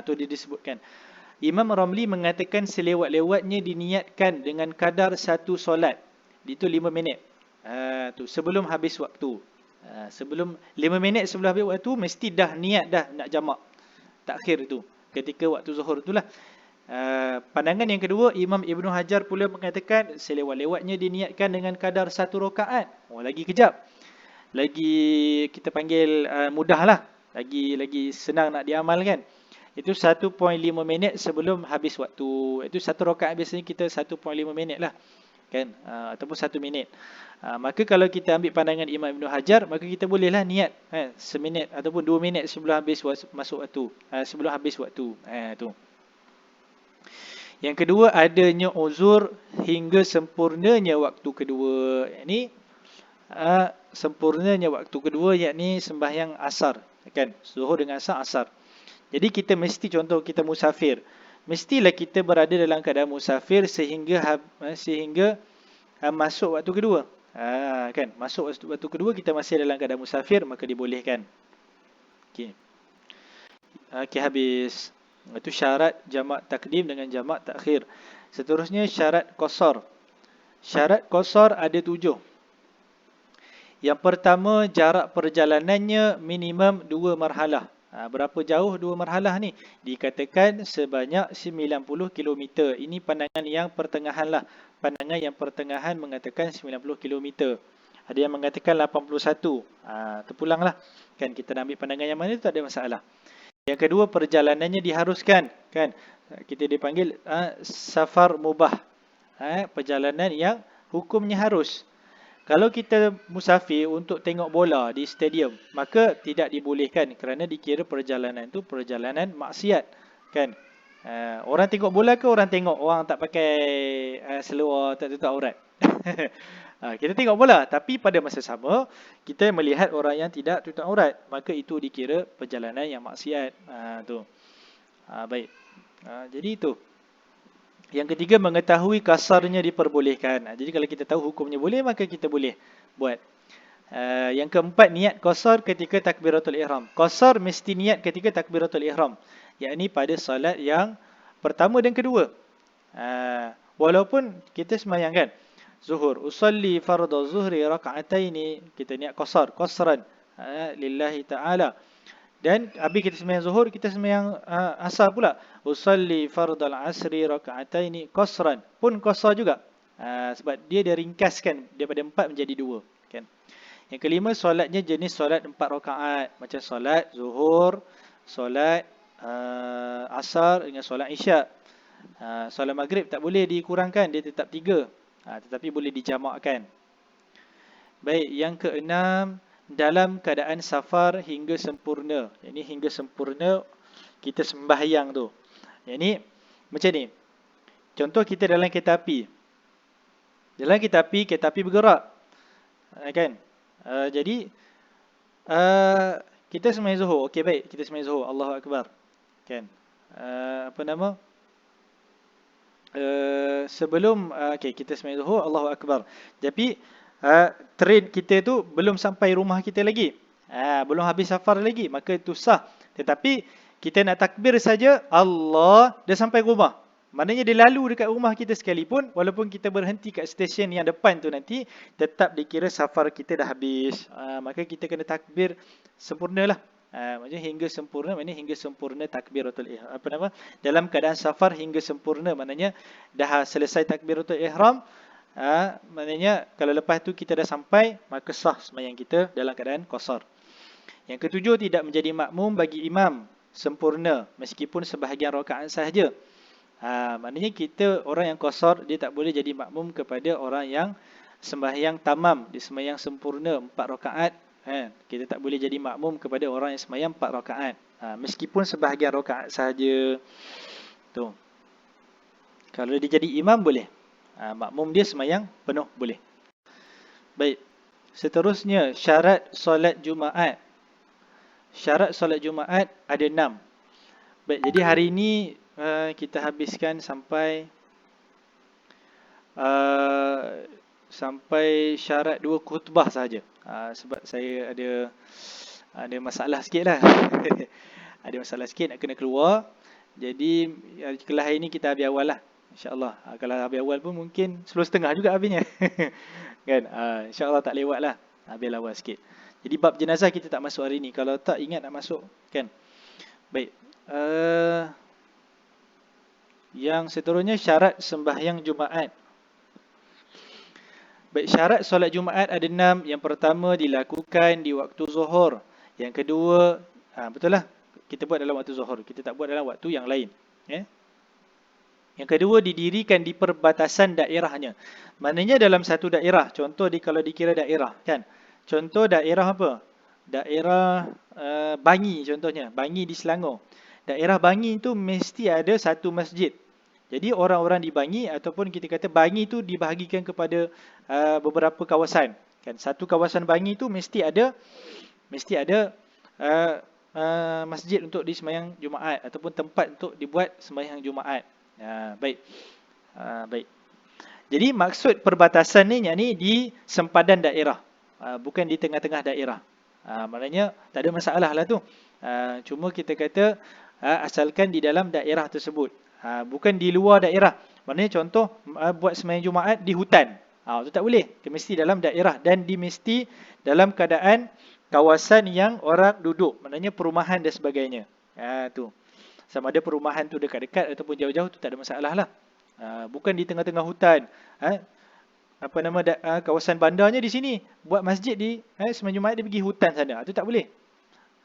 [SPEAKER 1] Tu dia disebutkan. Imam Ramli mengatakan selewat-lewatnya diniatkan dengan kadar satu solat. Itu 5 minit. Tu sebelum habis waktu. Sebelum 5 minit sebelum habis waktu mesti dah niat dah nak jamak takhir tu ketika waktu zuhur itulah. Pandangan yang kedua, Imam Ibn Hajar pula mengatakan selewat-lewatnya diniatkan dengan kadar 1 rakaat. Lagi kejap. Lagi kita panggil mudah lah. Lagi senang nak diamalkan. Itu 1.5 minit sebelum habis waktu. Itu 1 rakaat biasanya kita 1.5 minit lah. Kan? Ataupun 1 minit. Maka kalau kita ambil pandangan Imam Ibn Hajar, maka kita bolehlah niat seminit ataupun 2 minit sebelum habis masuk waktu. Sebelum habis waktu. Tu. Yang kedua, adanya uzur hingga sempurnanya waktu kedua. Ini sempurnanya waktu kedua, yakni sembahyang asar, kan? Zuhur dengan asar. Jadi kita mesti, contoh kita musafir, mestilah kita berada dalam keadaan musafir sehingga masuk waktu kedua. Kan? Masuk waktu kedua kita masih dalam keadaan musafir, maka dibolehkan. Okey. Habis. Itu syarat jamak takdim dengan jamak takhir. Seterusnya syarat qasar. Syarat qasar ada 7. Yang pertama, jarak perjalanannya minimum 2 marhalah. Berapa jauh 2 marhalah ni? Dikatakan sebanyak 90 km. Ini pandangan yang pertengahan lah. Pandangan yang pertengahan mengatakan 90 km. Ada yang mengatakan 81. Terpulanglah. Kan kita nak ambil pandangan yang mana tu tak ada masalah. Yang kedua, perjalanannya diharuskan, kan? Kita dipanggil safar mubah. Perjalanan yang hukumnya harus. Kalau kita musafir untuk tengok bola di stadium, maka tidak dibolehkan kerana dikira perjalanan itu perjalanan maksiat, kan? Orang tengok bola ke orang tengok orang tak pakai seluar, tak tutup aurat? Kita tengok bola, tapi pada masa sama kita melihat orang yang tidak tutup aurat, maka itu dikira perjalanan yang maksiat. Baik. Jadi itu. Yang ketiga, mengetahui kasarnya diperbolehkan. Jadi kalau kita tahu hukumnya boleh, maka kita boleh buat. Yang keempat, niat qasar ketika takbiratul ihram. Qasar mesti niat ketika takbiratul ihram, yakni pada salat yang pertama dan kedua. Walaupun kita sembahyang, kan, zuhur, usalli fardhu zuhri raka'ataini, kita niat qasar, qasran lillahi ta'ala. Dan habis kita sembahyang zuhur, kita sembahyang asar pula, usalli fardhal asri raka'ataini qasran, pun qasar juga. Sebab dia ringkaskan daripada 4 menjadi 2, kan. Yang kelima, solatnya jenis solat 4 rakaat, macam solat zuhur, solat asar dengan solat isyak. Solat maghrib tak boleh dikurangkan, dia tetap 3, tetapi boleh dijamakkan. Baik, yang keenam, dalam keadaan safar hingga sempurna. Ini hingga sempurna kita sembahyang tu. Ini macam ni. Contoh kita dalam kereta api. Dalam kereta api bergerak, kan? Jadi kita sembahyang zuhur. Okey, baik, kita sembahyang zuhur, Allahu akbar, kan? Sebelum kita sembahyang zuhur, Allahu akbar. Tapi train kita tu belum sampai rumah kita lagi, belum habis safar lagi, maka itu sah. Tetapi kita nak takbir saja, Allah dah sampai rumah. Maknanya dia lalu dekat rumah kita sekalipun, walaupun kita berhenti kat stesen yang depan tu nanti, tetap dikira safar kita dah habis. Maka kita kena takbir sempurnalah. Maksudnya hingga sempurna, maknanya hingga sempurna takbiratul ihram. Dalam keadaan safar hingga sempurna, maknanya dah selesai takbiratul ihram. Maknanya kalau lepas tu kita dah sampai, maka sah sembahyang kita dalam keadaan qasar. Yang ketujuh, tidak menjadi makmum bagi imam sempurna meskipun sebahagian rakaat sahaja. Maknanya kita orang yang qasar, dia tak boleh jadi makmum kepada orang yang sembahyang tamam, dia sembahyang sempurna 4 rakaat. Kita tak boleh jadi makmum kepada orang yang sembahyang 4 rakaat, meskipun sebahagian rakaat sahaja. Tu. Kalau dia jadi imam boleh. Makmum dia sembahyang penuh boleh. Baik. Seterusnya, syarat solat Jumaat. Syarat solat Jumaat ada 6. Baik, jadi hari ini kita habiskan sampai syarat 2 khutbah saja. Sebab saya ada masalah sikit lah. Ada masalah sikit nak kena keluar. Jadi kelas hari ini kita habis awal lah, InsyaAllah. Kalau habis awal pun mungkin 10.30 juga habisnya. Kan? InsyaAllah tak lewat lah, habis awal sikit. Jadi bab jenazah kita tak masuk hari ni. Kalau tak ingat nak masuk, kan? Baik. Yang seterusnya syarat sembahyang Jumaat. Baik, syarat solat Jumaat ada 6. Yang pertama dilakukan di waktu zuhur. Yang kedua, betul lah, kita buat dalam waktu zuhur. Kita tak buat dalam waktu yang lain. Yang kedua didirikan di perbatasan daerahnya. Maknanya dalam satu daerah. Contoh kalau dikira daerah, kan? Contoh daerah apa? Daerah Bangi contohnya. Bangi di Selangor. Daerah Bangi itu mesti ada satu masjid. Jadi orang-orang di Bangi ataupun kita kata Bangi itu dibahagikan kepada beberapa kawasan. Kan, satu kawasan Bangi itu mesti ada masjid untuk disembahyang Jumaat ataupun tempat untuk dibuat sembahyang Jumaat. Baik. Baik. Jadi maksud perbatasan ni yakni di sempadan daerah. Bukan di tengah-tengah daerah. Maknanya tak ada masalah lah tu. Cuma kita kata asalkan di dalam daerah tersebut. Bukan di luar daerah. Maknanya contoh buat sembahyang Jumaat di hutan. Itu tak boleh. Dia mesti dalam daerah dan mesti dalam keadaan kawasan yang orang duduk. Maknanya perumahan dan sebagainya. Tu. Sama ada perumahan tu dekat-dekat ataupun jauh-jauh tu tak ada masalah lah. Bukan di tengah-tengah hutan. Kawasan bandarnya di sini. Buat masjid di sembahyang Jumaat dia pergi hutan sana. Itu tak boleh.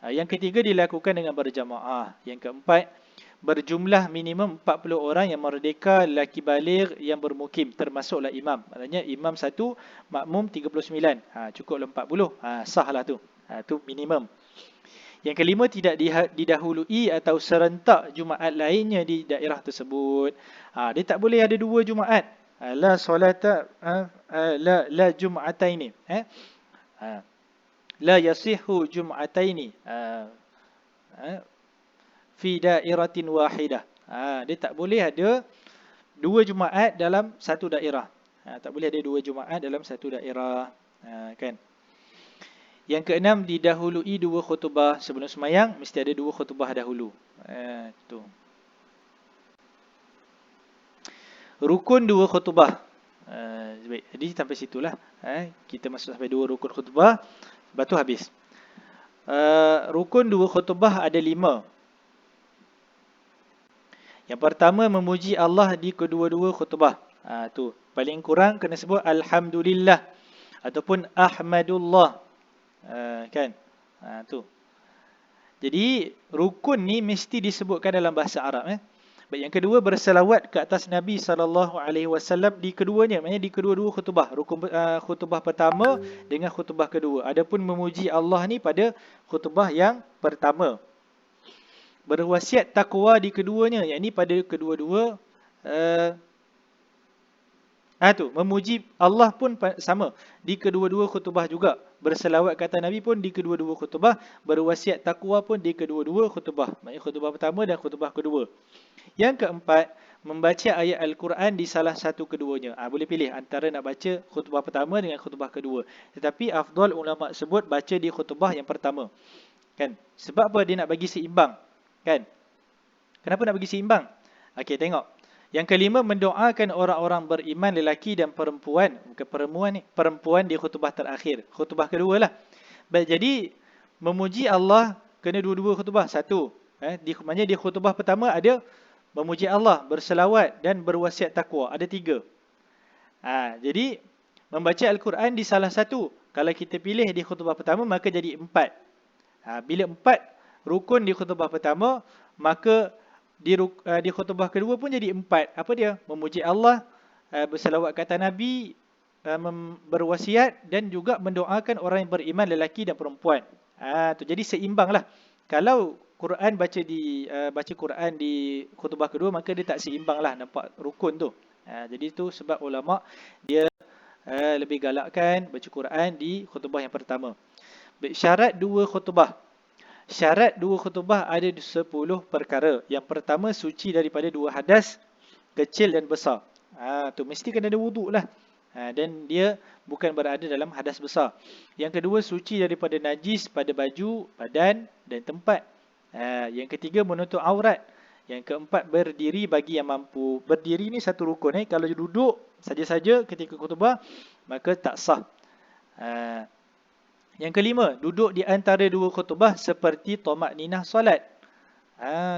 [SPEAKER 1] Yang ketiga dilakukan dengan berjamaah. Yang keempat, berjumlah minimum 40 orang yang merdeka, lelaki baligh yang bermukim, termasuklah imam. Maknanya imam satu, makmum 39. Cukuplah 40. Sahlah tu. Tu minimum. Yang kelima, tidak didahului atau serentak Jumaat lainnya di daerah tersebut. Dia tak boleh ada dua Jumaat. La solata la Jum'ataini. La yasihu Jum'ataini fi dairatin wahidah. Dia tak boleh ada dua Jumaat dalam satu daerah. Tak boleh ada dua Jumaat dalam satu daerah. Kan? Yang keenam, didahului dua khutbah sebelum sembahyang, mesti ada dua khutbah dahulu. Tu. Rukun dua khutbah. Baik, jadi sampai situlah. Kita masuk sampai dua rukun khutbah, lepas tu habis. Rukun dua khutbah ada 5. Yang pertama, memuji Allah di kedua-dua khutbah. Tu. Paling kurang kena sebut Alhamdulillah ataupun Ahmadullah. Kan? Tu. Jadi rukun ni mesti disebutkan dalam bahasa Arab. Baik, yang kedua, berselawat ke atas Nabi SAW di keduanya, maknanya di kedua-dua khutbah. Rukun khutbah pertama dengan khutbah kedua. Adapun memuji Allah ni pada khutbah yang pertama. Berwasiat takwa di keduanya, yakni pada kedua-dua tu, memuji Allah pun sama di kedua-dua khutbah juga. Berselawat kata Nabi pun di kedua-dua khutbah. Berwasiat takwa pun di kedua-dua khutbah. Maksudnya khutbah pertama dan khutbah kedua. Yang keempat, membaca ayat Al-Quran di salah satu keduanya. Boleh pilih antara nak baca khutbah pertama dengan khutbah kedua. Tetapi afdal ulama sebut baca di khutbah yang pertama. Kan? Sebab apa dia nak bagi seimbang? Kan? Kenapa nak bagi seimbang? Okey, tengok. Yang kelima, mendoakan orang-orang beriman lelaki dan perempuan. Bukan perempuan di khutbah terakhir. Khutbah kedua lah. Baik, jadi memuji Allah kena dua-dua khutbah. Satu, maknanya di khutbah pertama ada memuji Allah, berselawat dan berwasiat takwa. Ada 3. Jadi membaca Al-Quran di salah satu. Kalau kita pilih di khutbah pertama, maka jadi 4. Bila 4 rukun di khutbah pertama, maka di khutbah kedua pun jadi 4. Apa dia? Memuji Allah, berselawat kata Nabi, berwasiat dan juga mendoakan orang yang beriman lelaki dan perempuan. Tu jadi seimbanglah. Kalau Quran baca Quran di khutbah kedua, maka dia tak seimbanglah, nampak rukun tu. Jadi tu sebab ulama dia lebih galakkan baca Quran di khutbah yang pertama. Syarat dua khutbah. Syarat dua khutbah ada 10 perkara. Yang pertama, suci daripada 2 hadas, kecil dan besar. Tu mesti kena ada wuduk lah. Dan dia bukan berada dalam hadas besar. Yang kedua, suci daripada najis pada baju, badan dan tempat. Yang ketiga, menutup aurat. Yang keempat, berdiri bagi yang mampu. Berdiri ni satu rukun. Kalau duduk saja-saja ketika khutbah, maka tak sah. Yang kelima, duduk di antara dua khutbah seperti tomak ninah solat.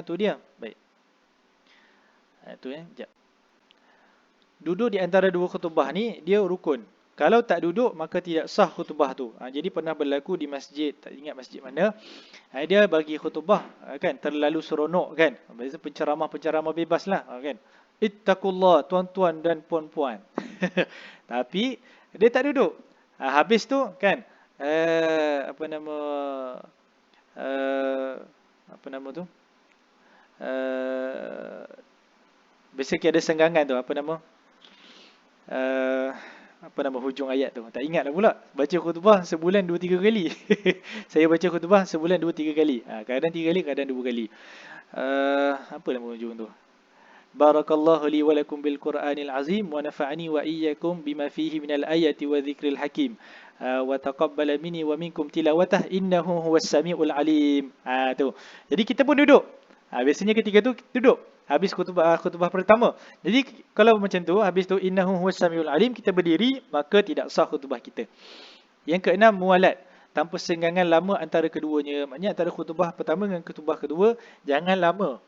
[SPEAKER 1] Tu dia. Baik. Tu sekejap. Duduk di antara dua khutbah ni, dia rukun. Kalau tak duduk, maka tidak sah khutbah tu. Jadi pernah berlaku di masjid, tak ingat masjid mana. Dia bagi khutbah, kan, terlalu seronok, kan. Biasa penceramah-penceramah bebas lah, kan. Ittaqullah, tuan-tuan dan puan-puan. Tapi, dia tak duduk. Habis tu, kan, apa nama, apa nama tu? Biasa ada senggangan tu, apa nama? Apa nama hujung ayat tu? Tak ingat dah pula. Baca khutbah sebulan 2-3 kali. Saya baca khutbah sebulan 2-3 kali. Kadang 3 kali, kadang 2 kali. Apa nama hujung tu? Barakallahu li wa lakum bil Qur'anil azim wa nafa'ani wa iyyakum bima fihi minal ayati wa dzikril hakim. Wa taqabbala minni wa minkum tilawatah innahu huwas samiul alim. Tu. Jadi kita pun duduk. Biasanya ketika tu duduk. Habis khutbah pertama. Jadi kalau macam tu, habis tu innahu huwas samiul alim, kita berdiri, maka tidak sah khutbah kita. Yang keenam, mualat. Tanpa senggangan lama antara keduanya. Maknanya antara khutbah pertama dengan khutbah kedua, jangan lama.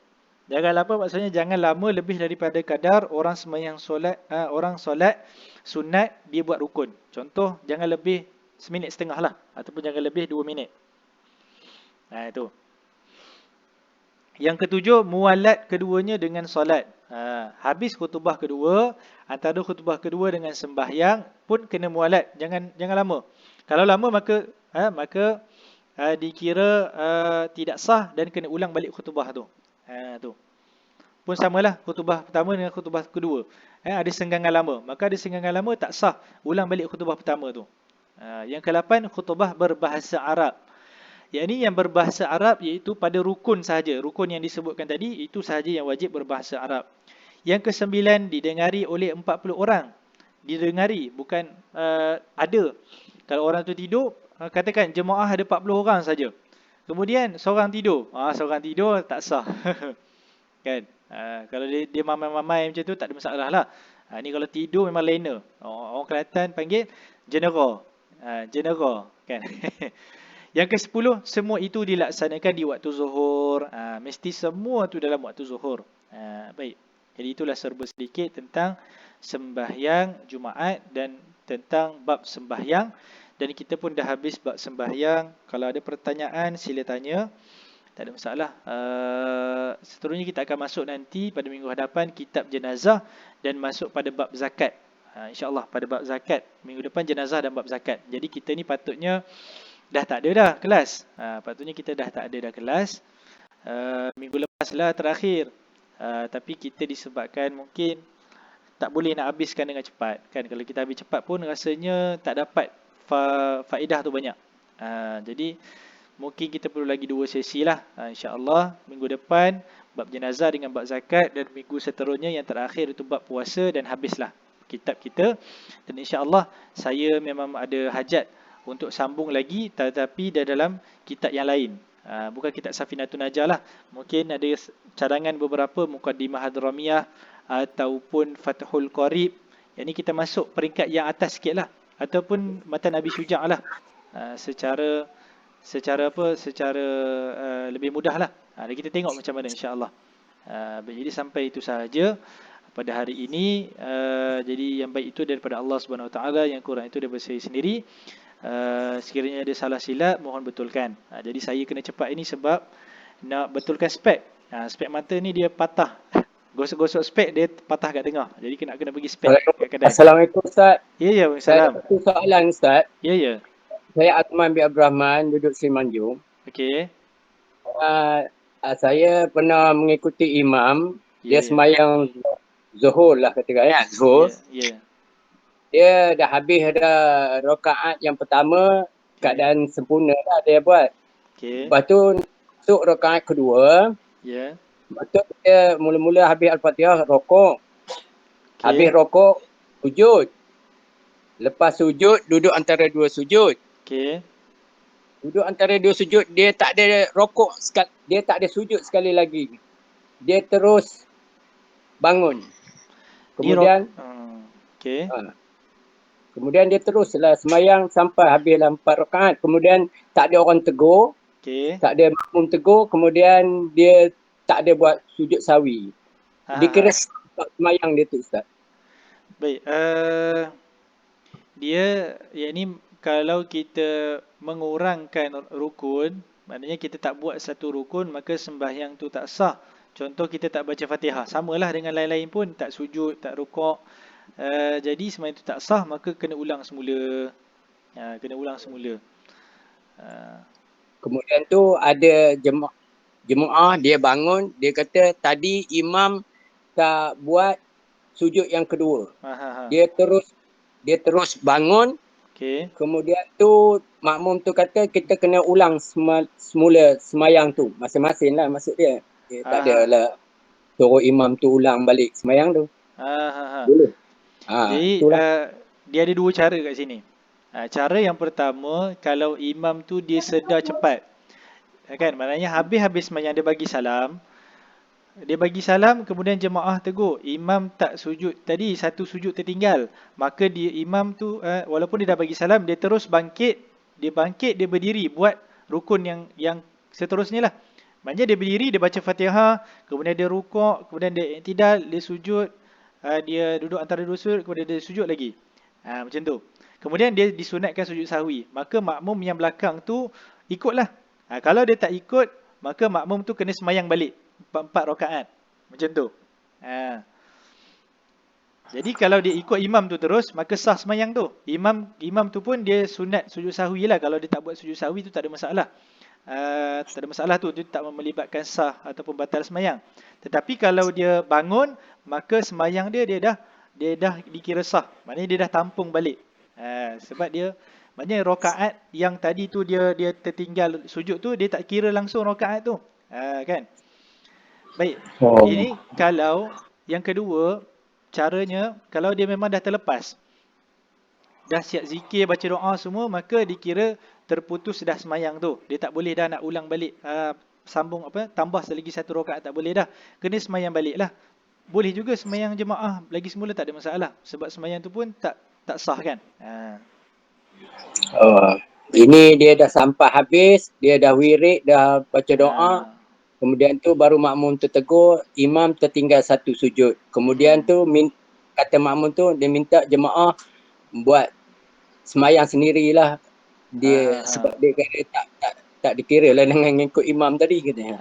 [SPEAKER 1] Jangan lama maksudnya jangan lama lebih daripada kadar orang sembahyang solat, orang solat sunat dia buat rukun. Contoh, jangan lebih 1.5 minit lah, ataupun jangan lebih 2 minit. Itu. Yang ketujuh, mualat keduanya dengan solat. Habis khutbah kedua, antara khutbah kedua dengan sembahyang pun kena mualat. Jangan lama. Kalau lama maka dikira tidak sah dan kena ulang balik khutbah tu. Tu. Pun samalah khutbah pertama dengan khutbah kedua. Ada senggangan lama. Maka ada senggangan lama tak sah. Ulang balik khutbah pertama tu. Yang ke-8, khutbah berbahasa Arab. Yang ini yang berbahasa Arab iaitu pada rukun sahaja. Rukun yang disebutkan tadi, itu sahaja yang wajib berbahasa Arab. Yang ke-9, didengari oleh 40 orang. Didengari, bukan ada. Kalau orang tu tidur, katakan jemaah ada 40 orang saja. Kemudian seorang tidur. Seorang tidur tak sah. Kan? Kalau dia mamai-mamai macam tu tak ada masalah lah. Ni kalau tidur memang lena. Orang Kelantan panggil general. General, kan? Yang ke-10, semua itu dilaksanakan di waktu zuhur. Mesti semua tu dalam waktu zuhur. Baik. Jadi itulah serba sedikit tentang sembahyang Jumaat dan tentang bab sembahyang. Dan kita pun dah habis bab sembahyang. Kalau ada pertanyaan, sila tanya. Tak ada masalah. Seterusnya kita akan masuk nanti pada minggu hadapan kitab jenazah dan masuk pada bab zakat. InsyaAllah pada bab zakat. Minggu depan jenazah dan bab zakat. Jadi kita ni patutnya dah tak ada dah kelas. Patutnya kita dah tak ada dah kelas. Minggu lepas lah terakhir. Tapi kita disebabkan mungkin tak boleh nak habiskan dengan cepat. Kan kalau kita habis cepat pun rasanya tak dapat faedah tu banyak. Jadi mungkin kita perlu lagi 2 sesi lah. InsyaAllah minggu depan bab jenazah dengan bab zakat, dan minggu seterusnya yang terakhir itu bab puasa, dan habislah kitab kita. Dan insyaAllah saya memang ada hajat untuk sambung lagi, tetapi dalam kitab yang lain. Bukan kitab Safinatun Najah lah. Mungkin ada cadangan beberapa Muqaddimah Hadramiyah ataupun Fathul Qarib. Yang ni kita masuk peringkat yang atas sikit lah. Ataupun Matan Abi Syuja' lah. Secara lebih mudah lah. Dan kita tengok macam mana insyaAllah. Jadi sampai itu sahaja pada hari ini. Jadi yang baik itu daripada Allah Subhanahu Wa Taala, yang kurang itu daripada saya sendiri. Sekiranya ada salah silap, mohon betulkan. Jadi saya kena cepat ini sebab nak betulkan spek. Spek mata ni dia patah. Gosok-gosok spek dia patah kat tengah. Jadi kena pergi spek kat kedai.
[SPEAKER 2] Assalamualaikum Ustaz.
[SPEAKER 1] Ya, Waalaikumsalam.
[SPEAKER 2] Saya ada soalan Ustaz.
[SPEAKER 1] Ya.
[SPEAKER 2] Saya Atman bin Abdul Rahman, duduk Semenanjung.
[SPEAKER 1] Okey.
[SPEAKER 2] Saya pernah mengikuti imam. Dia sembahyang Zuhur lah ketika Zuhur.
[SPEAKER 1] Ya.
[SPEAKER 2] Dia dah habis ada rakaat yang pertama, keadaan sempurna lah dia buat.
[SPEAKER 1] Okey.
[SPEAKER 2] Lepas tu masuk rakaat kedua.
[SPEAKER 1] Ya.
[SPEAKER 2] Lepas tu dia mula-mula habis Al-Fatihah rokok. Habis rokok sujud. Lepas sujud duduk antara 2 sujud.
[SPEAKER 1] Okey.
[SPEAKER 2] Duduk antara 2 sujud, dia tak ada rokok, dia tak ada sujud sekali lagi. Dia terus bangun. Kemudian Kemudian dia teruslah semayang sampai habislah 4 rakaat. Kemudian tak ada orang tegur,
[SPEAKER 1] Okey.
[SPEAKER 2] tak ada makmum tegur, kemudian dia tak ada buat sujud sawi.
[SPEAKER 1] Ha ha
[SPEAKER 2] Dikira
[SPEAKER 1] ha.
[SPEAKER 2] semayang dia tu Ustaz.
[SPEAKER 1] Baik, dia yakni kalau kita mengurangkan rukun, maknanya kita tak buat satu rukun, maka sembahyang tu tak sah. Contoh kita tak baca Fatihah, samalah dengan lain-lain pun, tak sujud, tak rukuk. Jadi sembahyang tu tak sah, maka kena ulang semula. Kena ulang semula. Uh,
[SPEAKER 2] Kemudian tu ada jemaah dia bangun, dia kata tadi imam tak buat sujud yang kedua.
[SPEAKER 1] ha ha ha.
[SPEAKER 2] Dia terus bangun,
[SPEAKER 1] Okey.
[SPEAKER 2] kemudian tu makmum tu kata kita kena ulang semula semayang tu. Masing-masing lah maksud dia. Dia
[SPEAKER 1] Ha
[SPEAKER 2] tak
[SPEAKER 1] ha.
[SPEAKER 2] adalah suruh imam tu ulang balik semayang tu.
[SPEAKER 1] Ha ha ha.
[SPEAKER 2] Boleh.
[SPEAKER 1] Jadi
[SPEAKER 2] Itulah.
[SPEAKER 1] dia ada dua cara kat sini. Cara yang pertama, kalau imam tu dia sedar cepat. Kan, maknanya habis-habis sembahyang dia bagi salam. Dia bagi salam, kemudian jemaah tegur, imam tak sujud tadi, satu sujud tertinggal. Maka dia imam tu walaupun dia dah bagi salam, dia terus bangkit, dia berdiri buat rukun yang seterusnya lah. Maknanya dia berdiri, dia baca Fatihah, kemudian dia rukuk, kemudian dia i'tidal, dia sujud, dia duduk antara dua sujud, kemudian dia sujud lagi. Macam tu. Kemudian dia disunatkan sujud sahwi. Maka makmum yang belakang tu ikutlah. Kalau dia tak ikut, maka makmum tu kena semayang balik 4 rakaat. Macam tu. Jadi kalau dia ikut imam tu terus, maka sah semayang tu. Imam tu pun dia sunat sujud sahwi lah. Kalau dia tak buat sujud sahwi tu tak ada masalah. Tak ada masalah tu, dia tak melibatkan sah ataupun batal semayang. Tetapi kalau dia bangun, maka semayang dia dah dikira sah. Maknanya dia dah tampung balik. Sebab dia, maknanya rakaat yang tadi tu dia tertinggal sujud tu, dia tak kira langsung rakaat tu. Kan? Baik. Ini kalau yang kedua, caranya kalau dia memang dah terlepas, dah siap zikir, baca doa semua, maka dikira terputus dah semayang tu. Dia tak boleh dah nak ulang balik, sambung tambah lagi satu rakaat, tak boleh dah. Kena semayang balik lah. Boleh juga semayang jemaah lagi semula, tak ada masalah. Sebab semayang tu pun tak sah kan.
[SPEAKER 2] Ini dia dah sampai habis, dia dah wirid, dah baca doa. Kemudian tu baru makmum tu tegur, imam tertinggal satu sujud. Kemudian tu kata makmum tu dia minta jemaah buat semayang sendirilah. Dia sebab dia kata tak dikira lah dengan ikut imam tadi katanya.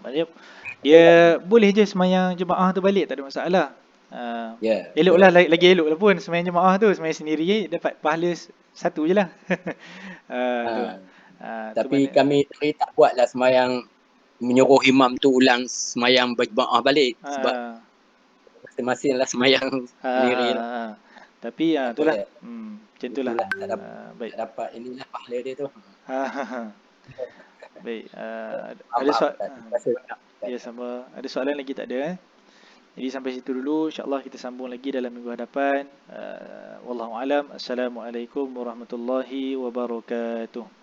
[SPEAKER 1] Maksudnya dia boleh je semayang jemaah tu balik, tak ada masalah. Eloklah, lagi elok lah pun semayang jemaah tu, semayang sendiri dapat pahala satu je lah.
[SPEAKER 2] Tapi kami tak buatlah semayang menyuruh imam tu ulang semayang berjemaah balik. Sebab masing-masing lah semayang sendiri lah.
[SPEAKER 1] Tapi itulah, macam itulah.
[SPEAKER 2] Baik. Tak dapat inilah pahala dia tu.
[SPEAKER 1] Baik, ada soalan? Ya, sama. Ada soalan lagi tak ada? Jadi sampai situ dulu, insya-Allah kita sambung lagi dalam minggu hadapan. Wallahu alam. Assalamualaikum warahmatullahi wabarakatuh.